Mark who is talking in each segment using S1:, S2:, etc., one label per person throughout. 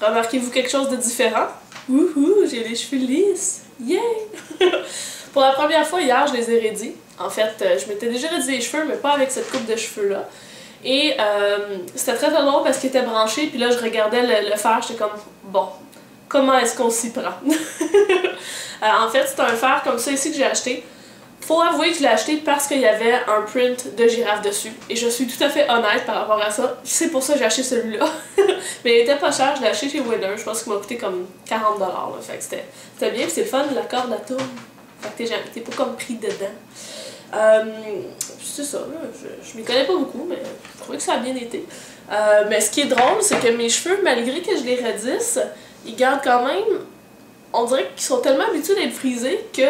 S1: Remarquez-vous quelque chose de différent? Wouhou, j'ai les cheveux lisses! Yeah! Pour la première fois hier, je les ai raidis. En fait, je m'étais déjà raidi les cheveux, mais pas avec cette coupe de cheveux-là. Et c'était très drôle parce qu'il était branché, puis là je regardais le fer, j'étais comme, bon, comment est-ce qu'on s'y prend? En fait, c'est un fer comme ça ici que j'ai acheté. Faut avouer que je l'ai acheté parce qu'il y avait un print de girafe dessus. Et je suis tout à fait honnête par rapport à ça. C'est pour ça que j'ai acheté celui-là. Mais il était pas cher, je l'ai acheté chez Winner. Je pense qu'il m'a coûté comme 40$. Là. Fait que c'était bien, c'est le fun, la corde à tourne. Fait que t'es pas comme pris dedans. C'est ça, là. Je m'y connais pas beaucoup, mais je trouvais que ça a bien été. Mais ce qui est drôle, c'est que mes cheveux, malgré que je les raidisse, ils gardent quand même. On dirait qu'ils sont tellement habitués d'être frisés que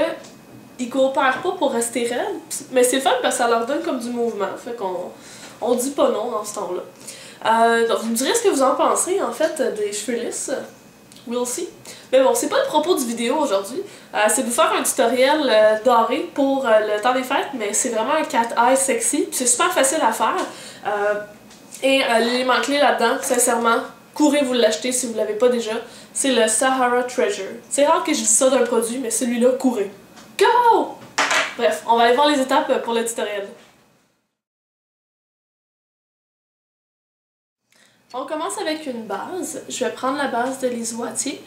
S1: ils coopèrent pas pour rester raides. Mais c'est fun parce que ça leur donne comme du mouvement. Fait qu'on dit pas non dans ce temps-là. Donc vous me direz ce que vous en pensez en fait des cheveux lisses. We'll see. Mais bon, c'est pas le propos du vidéo aujourd'hui. C'est de vous faire un tutoriel doré pour le temps des fêtes, mais c'est vraiment un cat eye sexy. C'est super facile à faire. Et l'élément clé là-dedans, sincèrement, courez vous l'acheter si vous l'avez pas déjà. C'est le Sahara Treasure. C'est rare que je dise ça d'un produit, mais celui-là, courez. Go! Bref, on va aller voir les étapes pour le tutoriel. On commence avec une base. Je vais prendre la base de Lise Wattier,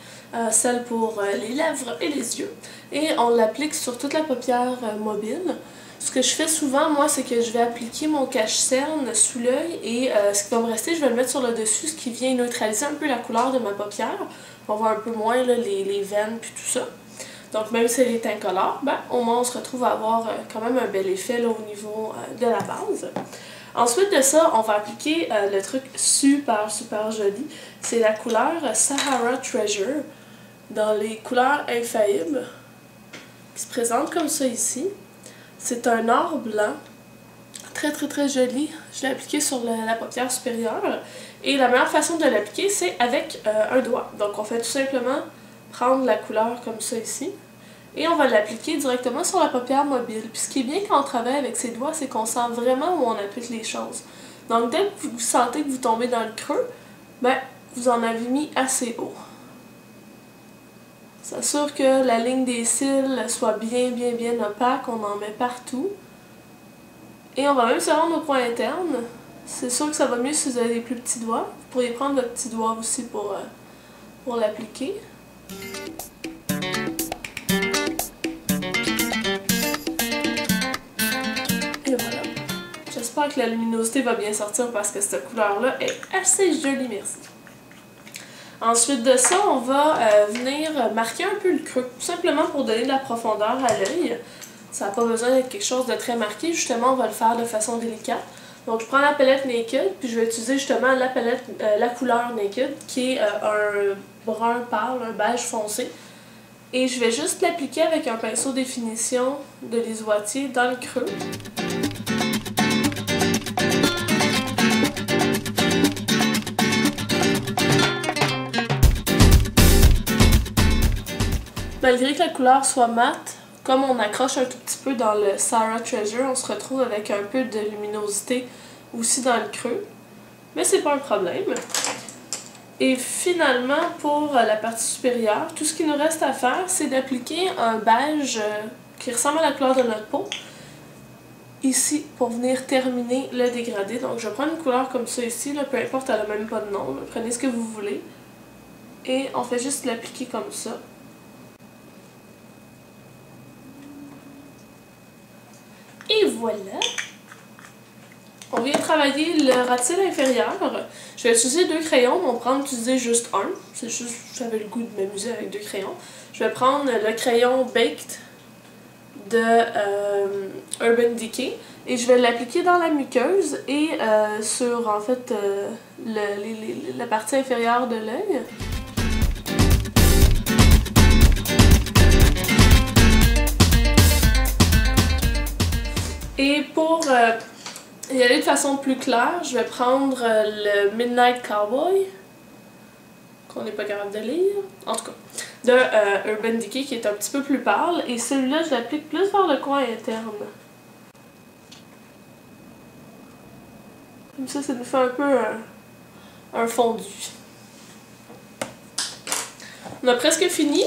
S1: celle pour les lèvres et les yeux, et on l'applique sur toute la paupière mobile. Ce que je fais souvent, moi, c'est que je vais appliquer mon cache-cerne sous l'œil et ce qui va me rester, je vais le mettre sur le dessus, ce qui vient neutraliser un peu la couleur de ma paupière. On voit un peu moins là, les veines puis tout ça. Donc même si elle est incolore, ben, au moins on se retrouve à avoir quand même un bel effet là, au niveau de la base. Ensuite de ça, on va appliquer le truc super joli. C'est la couleur Sahara Treasure dans les couleurs infaillibles qui se présente comme ça ici. C'est un or blanc, très joli. Je l'ai appliqué sur la paupière supérieure. Et la meilleure façon de l'appliquer, c'est avec un doigt. Donc on fait tout simplement prendre la couleur comme ça ici. Et on va l'appliquer directement sur la paupière mobile. Puis ce qui est bien quand on travaille avec ses doigts, c'est qu'on sent vraiment où on applique les choses. Donc dès que vous sentez que vous tombez dans le creux, ben, vous en avez mis assez haut. S'assure que la ligne des cils soit bien opaque, on en met partout. Et on va même se rendre au point interne. C'est sûr que ça va mieux si vous avez des plus petits doigts. Vous pourriez prendre votre petit doigt aussi pour l'appliquer. Et voilà. J'espère que la luminosité va bien sortir parce que cette couleur-là est assez jolie, merci. Ensuite de ça, on va venir marquer un peu le creux, tout simplement pour donner de la profondeur à l'œil. Ça n'a pas besoin d'être quelque chose de très marqué, justement on va le faire de façon délicate. Donc je prends la palette Naked, puis je vais utiliser justement la couleur Naked, qui est un brun pâle, un beige foncé. Et je vais juste l'appliquer avec un pinceau définition de Lise Wattier dans le creux. Malgré que la couleur soit mate, comme on accroche un tout petit peu dans le Sahara Treasure, on se retrouve avec un peu de luminosité aussi dans le creux. Mais c'est pas un problème. Et finalement, pour la partie supérieure, tout ce qu'il nous reste à faire, c'est d'appliquer un beige qui ressemble à la couleur de notre peau, ici, pour venir terminer le dégradé. Donc je vais prendre une couleur comme ça ici, là, peu importe, elle n'a même pas de nom, là. Prenez ce que vous voulez. Et on fait juste l'appliquer comme ça. Et voilà! On vient travailler le ras-de-cils inférieur. Je vais utiliser 2 crayons, mais on pourra en utiliser juste un. C'est juste j'avais le goût de m'amuser avec 2 crayons. Je vais prendre le crayon Baked de Urban Decay et je vais l'appliquer dans la muqueuse et sur en fait la partie inférieure de l'œil. Et pour y aller de façon plus claire, je vais prendre le Midnight Cowboy, qu'on n'est pas capable de lire, en tout cas, de Urban Decay qui est un petit peu plus pâle, et celui-là je l'applique plus vers le coin interne. Comme ça nous fait un peu un fondu. On a presque fini.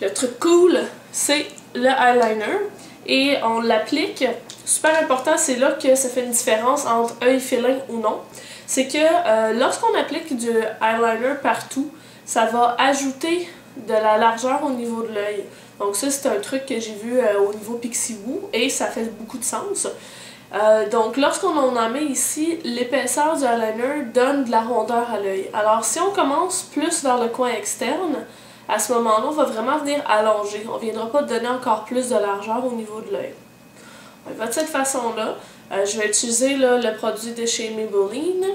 S1: Le truc cool, c'est le eyeliner. Et on l'applique. Super important, c'est là que ça fait une différence entre œil félin ou non. C'est que lorsqu'on applique du eyeliner partout, ça va ajouter de la largeur au niveau de l'œil. Donc ça, c'est un truc que j'ai vu au niveau Pixiwoo et ça fait beaucoup de sens. Donc lorsqu'on en met ici, l'épaisseur du eyeliner donne de la rondeur à l'œil. Alors si on commence plus vers le coin externe, à ce moment-là, on va vraiment venir allonger. On ne viendra pas donner encore plus de largeur au niveau de l'œil. On va de cette façon-là. Je vais utiliser là, le produit de chez Maybelline.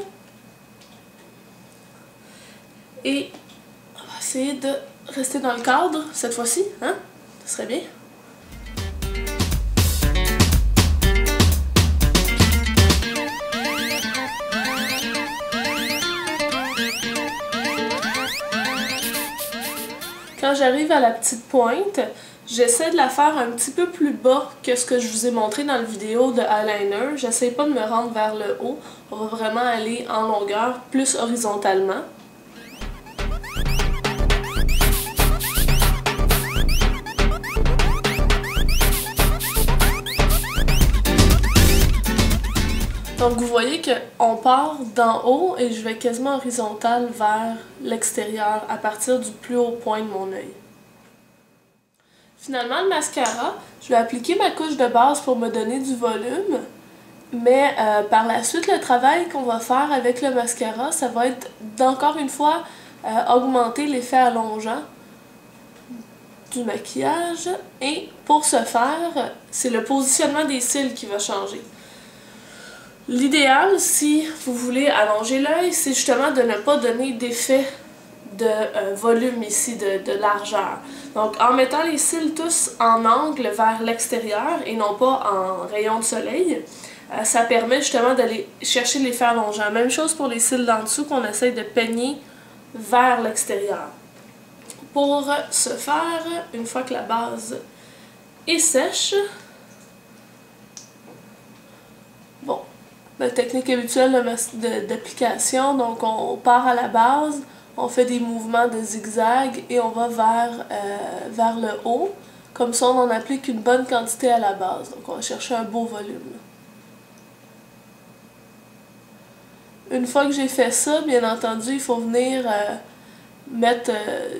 S1: Et on va essayer de rester dans le cadre cette fois-ci, hein? Ça serait bien. Quand j'arrive à la petite pointe, j'essaie de la faire un petit peu plus bas que ce que je vous ai montré dans la vidéo de eyeliner. J'essaie pas de me rendre vers le haut. On va vraiment aller en longueur, plus horizontalement. Donc vous voyez qu'on part d'en haut et je vais quasiment horizontal vers l'extérieur à partir du plus haut point de mon œil. Finalement, le mascara, je vais appliquer ma couche de base pour me donner du volume, mais par la suite, le travail qu'on va faire avec le mascara, ça va être d'encore une fois augmenter l'effet allongeant du maquillage. Et pour ce faire, c'est le positionnement des cils qui va changer. L'idéal, si vous voulez allonger l'œil, c'est justement de ne pas donner d'effet de volume ici, de largeur. Donc en mettant les cils tous en angle vers l'extérieur et non pas en rayon de soleil, ça permet justement d'aller chercher l'effet allongeant. Même chose pour les cils d'en dessous qu'on essaye de peigner vers l'extérieur. Pour ce faire, une fois que la base est sèche, bon, la technique habituelle d'application, donc on part à la base, on fait des mouvements de zigzag et on va vers le haut. Comme ça, on en applique une bonne quantité à la base. Donc on va chercher un beau volume. Une fois que j'ai fait ça, bien entendu, il faut venir mettre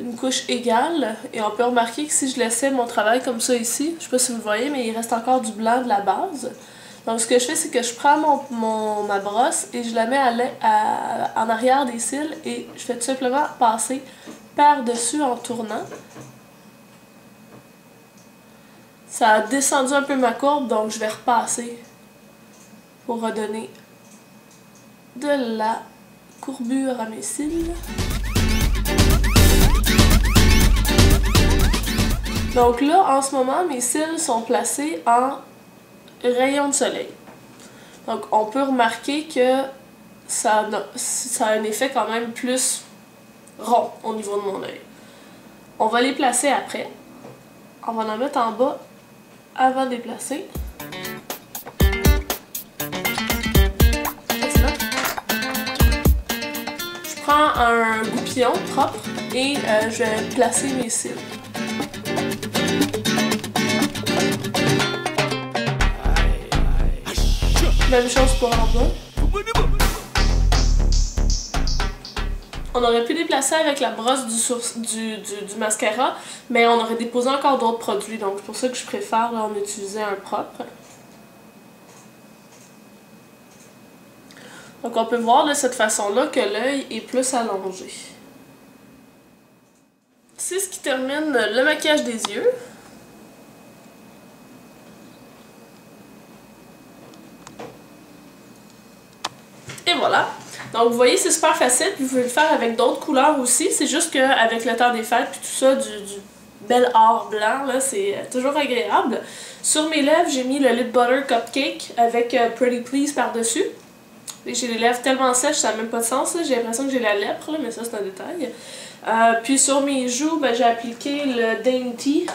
S1: une couche égale. Et on peut remarquer que si je laissais mon travail comme ça ici, je ne sais pas si vous le voyez, mais il reste encore du blanc de la base. Donc ce que je fais, c'est que je prends ma brosse et je la mets en arrière des cils et je fais tout simplement passer par-dessus en tournant. Ça a descendu un peu ma courbe, donc je vais repasser pour redonner de la courbure à mes cils. Donc là, en ce moment, mes cils sont placés en rayon de soleil. Donc on peut remarquer que ça a un effet quand même plus rond au niveau de mon œil. On va les placer après. On va en mettre en bas avant de les placer. Je prends un goupillon propre et je vais placer mes cils. Même chose pour en bas. On aurait pu les placer avec la brosse du mascara, mais on aurait déposé encore d'autres produits, donc c'est pour ça que je préfère là, en utiliser un propre. Donc on peut voir de cette façon-là que l'œil est plus allongé. C'est ce qui termine le maquillage des yeux. Et voilà. Donc vous voyez, c'est super facile, puis vous pouvez le faire avec d'autres couleurs aussi. C'est juste qu'avec le temps des fêtes puis tout ça, du bel or blanc, là, c'est toujours agréable. Sur mes lèvres, j'ai mis le Lip Butter Cupcake avec Pretty Please par-dessus. Et j'ai les lèvres tellement sèches, ça n'a même pas de sens. J'ai l'impression que j'ai la lèpre, là, mais ça c'est un détail. Puis sur mes joues, ben, j'ai appliqué le Dainty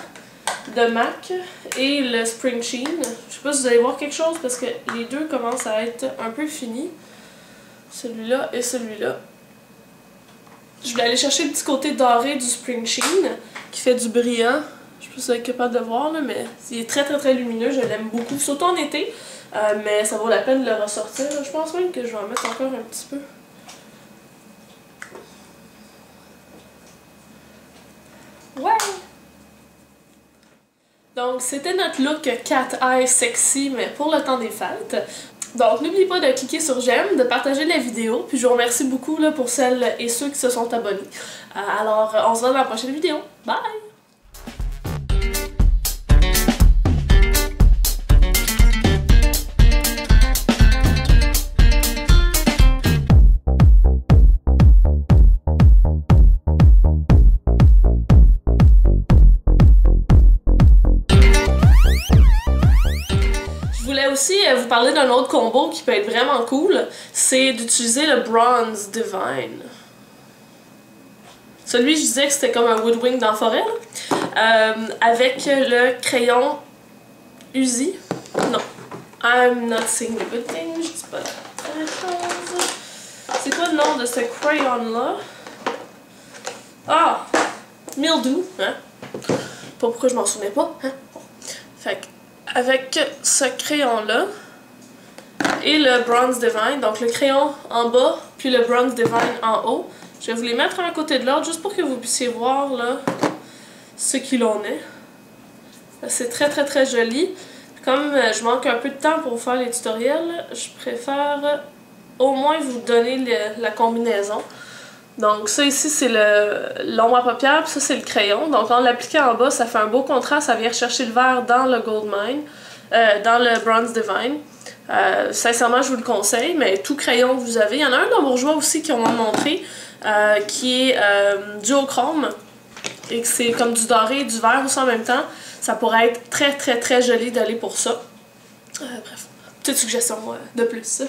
S1: de MAC et le Spring Sheen. Je sais pas si vous allez voir quelque chose parce que les deux commencent à être un peu finis. Celui-là et celui-là. Je voulais aller chercher le petit côté doré du Spring Sheen, qui fait du brillant. Je sais pas si vous êtes capable de voir, là, mais il est très très très lumineux, je l'aime beaucoup, surtout en été. Mais ça vaut la peine de le ressortir. Je pense même que je vais en mettre encore un petit peu. Ouais! Donc, c'était notre look cat eye sexy, mais pour le temps des fêtes. Donc, n'oubliez pas de cliquer sur j'aime, de partager la vidéo, puis je vous remercie beaucoup là, pour celles et ceux qui se sont abonnés. Alors, on se voit dans la prochaine vidéo. Bye! Aussi vous parler d'un autre combo qui peut être vraiment cool, c'est d'utiliser le Bronze Divine. Celui, je disais que c'était comme un woodwing dans la forêt, avec le crayon Uzi. Non, I'm not saying the good thing, je dis pas la chose. C'est quoi le nom de ce crayon-là? Ah! Mildew, hein? Pas pourquoi je m'en souvenais pas, hein? Fait que avec ce crayon-là et le Bronze Divine, donc le crayon en bas puis le Bronze Divine en haut, je vais vous les mettre un à côté de l'autre juste pour que vous puissiez voir là ce qu'il en est. C'est très très très joli. Comme je manque un peu de temps pour faire les tutoriels, je préfère au moins vous donner la combinaison. Donc ça ici c'est l'ombre à paupières, puis ça c'est le crayon. Donc en l'appliquant en bas, ça fait un beau contraste, ça vient chercher le vert dans le Gold Mine, dans le Bronze Divine. Sincèrement je vous le conseille, mais tout crayon que vous avez. Il y en a un dans Bourgeois aussi qui on m'a montré, qui est duochrome, et que c'est comme du doré et du vert aussi en même temps. Ça pourrait être très très très joli d'aller pour ça. Bref, petite suggestion de plus.